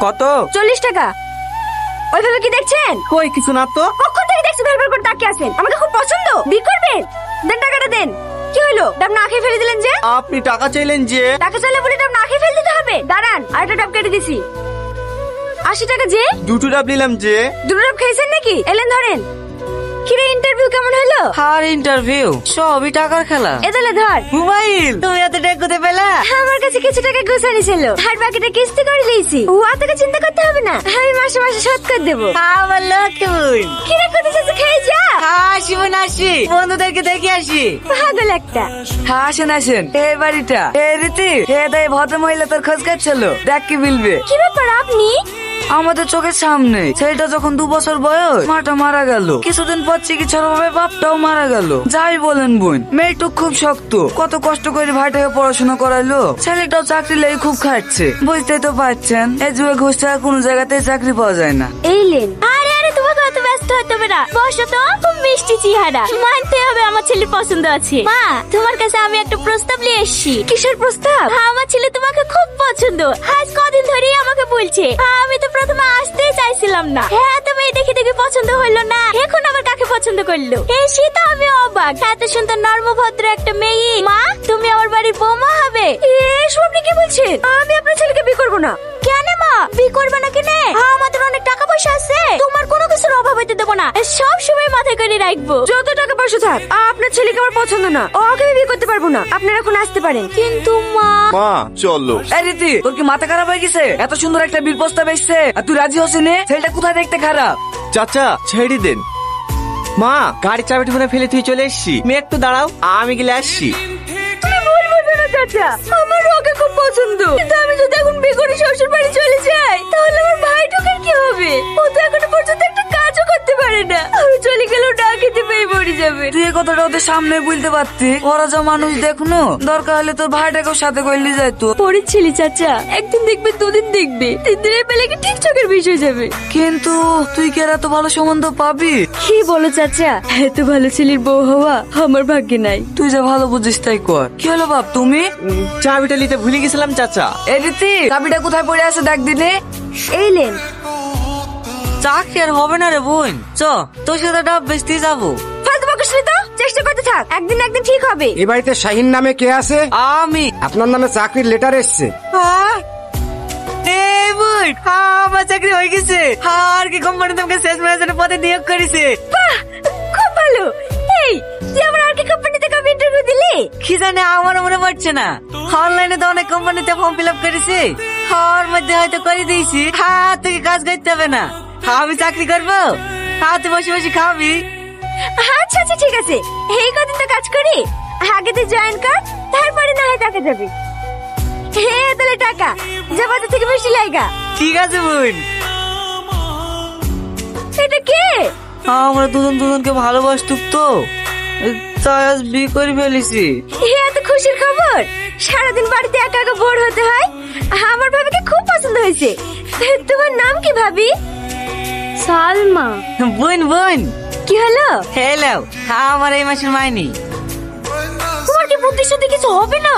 কত? 40 টাকা। ওইভাবে কি দেখছেন? কই কিছু না তো। কখন থেকে দেখছি ভেরভের করে তাকিয়ে আছেন? আমাকে খুব পছন্দ। বিয়ে করবেন? দেন টাকাটা দেন। কি হলো? ডাব না খেয়ে ফেলে দিলেন যে? আপনি টাকা চাইলেন যে। টাকা চাইলে বলে ডাব না খেয়ে ফেলে দিতে হবে? দাঁড়ান, আরেকটা ডাব কেটে দিছি। 80 টাকা যে? দুটো ডাব নিলাম যে। দুটো ডাব খেয়েছেন নাকি? এলেন ধরেন। কিরে ইন্টারভিউ কেমন হলো? আর ইন্টারভিউ সবই টাকার খেলা। এদলে ধর। মোবাইল তুমি এত টাকা কোথায় পেলা? আমার কাছে কিছু টাকা গোছানি ছিল, আর বাকিটা কিস্তি করে নিয়েছি। ও আপনাকে চিন্তা করতে হবে না, আমি মাসে মাসে শোধ করে দেবো। আমার লক্ষ্য বোন। কিরে কোথায় যাচ্ছে? খেয়ে যা। আসি বোন আসি, বন্ধুদেরকে দেখে আসি। পাগল একটা। আসেন আসেন, এই বাড়িটা এই রীতি এ তাই ভদ্র মহিলা তোর খোঁজ কাটছিল, দেখ কি বলবে। কি ব্যাপার আপনি? আমাদের চোখের সামনে ছেলেটা যখন 2 বছর বয়স মাটা মারা গেল, কিছুদিন পর চিকিৎসার অভাবে বাপটাও মারা গেল। যাই বলেন বোন, মেয়েটুক খুব শক্ত, কত কষ্ট করে ভাইটাকে পড়াশোনা করাইলো। ছেলেটাও চাকরি লেগে খুব খাটছে, বুঝতেই তো পারছেন এই যুগে ঘুষ ছাড়া কোনো জায়গাতেই চাকরি পাওয়া যায় না। এইলেন। আরে আরে তোমাকে অত ব্যস্ত হতে হবে না, বসো তো। খুব মিষ্টি চেহারা, মানতে হবে আমার ছেলের পছন্দ আছে। মা, তোমার কাছে আমি একটা প্রস্তাব নিয়ে এসেছি। কিসের প্রস্তাব? আমার ছেলে তোমাকে খুব পছন্দ, আজ কদিন ধরেই আমাকে বলছে। আমি তো প্রথমে আসতেই চাইছিলাম না। হ্যাঁ, তুমি দেখে দেখে পছন্দ হলো না, এখন আবার কাকে পছন্দ করলো? এসে তো আমি অবাক, এত সুন্দর নর্মভদ্র একটা মেয়ে। মা, তুমি আমার বাড়ির বৌমা হবে। এসব আপনি কি বলছেন? আমি আপনার ছেলেকে বিয়ে করবো না। কেন মা, বিয়ে করবে না কেন? আমাদের অনেক টাকা পয়সা আছে, তোমার কোনো কিছুর অভাব হইতে দেবো না, সব সময় মাথায় করে রাখবো। যত টাকা পয়সা থাক, আপনার ছেলেকে আমার পছন্দ না, ওকে আমি বিয়ে করতে পারবো না। আপনারা এখন আসতে পারেন। কিন্তু মা। মা চলো। এই রীতি, তোর কি মাথা খারাপ হয়ে গেছে? এত সুন্দর একটা বিল প্রস্তাব এসছে আর তুই রাজি হস নে? ছেলেটা কোথায় দেখতে খারাপ? চাচা ছেড়ে দেন। মা গাড়ি চাবিটা ফোনে ফেলে তুই চলে এসছি, তুমি একটু দাঁড়াও, আমি গেলে আসছি। তুমি ভুল বুঝো না চাচা, আমার ওকে খুব পছন্দ। কিন্তু আমি যদি এখন বিয়ে করে শ্বশুর বাড়ি চলে যাই, তাহলে আমার ভাইটার কি হবে? ও তো এখনো পর্যন্ত একটা কাজও করতে পারে না। আমি চলে গেলেও না খেতে পেয়ে মরে যাবে। তুই এই কথাটা ওদের সামনে বলতে পারতি। ওরা যা মানুষ দেখনো, দরকার হলে তোর ভাইটাকেও সাথে করলি যাইতো। পরের ছেলে চাচা, একদিন দেখবে, দুদিন দেখবে, 3 দিনের বেলাকে ঠিক চোখের বিষয় যাবে। কিন্তু তুই কি আর এত ভালো সম্বন্ধ পাবি? কি বলো চাচা, এত ভালো ছেলের বউ হওয়া আমার ভাগ্যে নাই। তুই যা ভালো বুঝিস তাই কর। কি হলো বাপ তুমি? চাবিটা নিতে ভুলে গেছিলাম চাচা। এই রীতি, চাবিটা কোথায় পড়ে আছে দেখ দিনে। এইলেন। চাকরি আর হবে না রে বোন, চ তোর সাথে ডাব বেচতে যাবো। ফালতু বকিস না তো, চেষ্টা করতে থাক, একদিন না একদিন ঠিক হবে। এ বাড়িতে শাহিন নামে কে আছে? আমি। আপনার নামে চাকরির লেটার এসছে। আমার চাকরি হয়ে গেছে, আর কি কোম্পানি তোমাকে সেলস ম্যানেজারের পদে নিয়োগ করেছে। বাহ, খুব ভালো। এই, তুই আমার আর কি কোম্পানিতে কবে ইন্টারভিউ দিলি? কি জানে, আমারও মনে পড়ছে না। অনলাইনে তো অনেক কোম্পানিতে ফর্ম ফিল আপ করেছি, ওর মধ্যে হয়তো করে দিয়েছি। হ্যাঁ, তোকে কাজ করতে হবে না, আমি চাকরি করবো, হাতে বসে বসে খাবি। আচ্ছা আচ্ছা ঠিক আছে, এই কদিন তো কাজ করি, আগে তুই জয়েন কর, তারপরে না হয় টাকা যাবে। হে তাহলে টাকা যা বাজার থেকে বেশি লাগা। ঠিক আছে বোন। এটা কে? আমরা দুজনকে ভালোবাসতুক তো, তাই আজ বিয়ে করে ফেলেছি। হে এত খুশির খবর, সারাদিন বাড়িতে একা একা বোর হতে হয়। আমার ভাবিকে খুব পছন্দ হয়েছে। তোমার নাম কি ভাবি? সালমা। বোন বোন। কি হলো? হ্যালো, আমার এই মাসের মাইনি। তোমার কি বুদ্ধি শুদ্ধি কিছু হবে না?